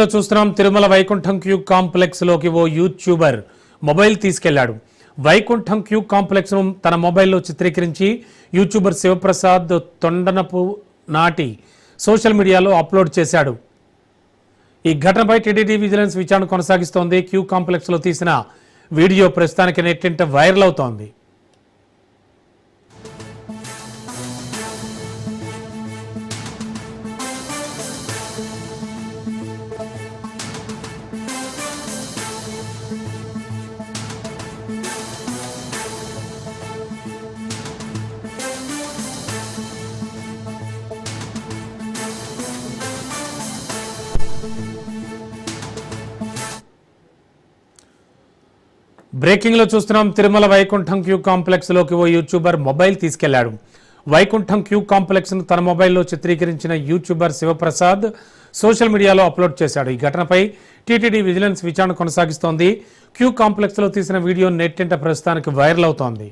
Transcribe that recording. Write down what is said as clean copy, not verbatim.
చూస్తున్నాం Tirumala Vaikuntham queue complex లోకి ఓ YouTuber mobile తీసుకెళ్లాడు. వైకుంఠం క్యూ కాంప్లెక్స్ ను తన మొబైల్లో చిత్రీకరించి యూట్యూబర్ శివప్రసాద్ తొండనపు నాటి సోషల్ మీడియాలో అప్లోడ్ చేశాడు. ఈ ఘటనపై టీటీడీ విజిలెన్స్ విచారణ కొనసాగిస్తోంది. క్యూ కాంప్లెక్స్ లో తీసిన వీడియో ప్రస్తుతానికి నెట్టింట వైరల్ అవుతోంది. బ్రేకింగ్ లో చూస్తున్నాం తిరుమల వైకుంఠం క్యూ కాంప్లెక్స్ లోకి ఓ యూట్యూబర్ మొబైల్ తీసుకెళ్లాడు. వైకుంఠం క్యూ కాంప్లెక్స్ ను తన మొబైల్లో చిత్రీకరించిన యూట్యూబర్ శివప్రసాద్ సోషల్ మీడియాలో అప్లోడ్ చేశాడు. ఈ ఘటనపై టీటీడీ విజిలెన్స్ విచారణ కొనసాగిస్తోంది. క్యూ కాంప్లెక్స్ లో తీసిన వీడియో నెట్టింట ప్రస్తుతానికి వైరల్ అవుతోంది.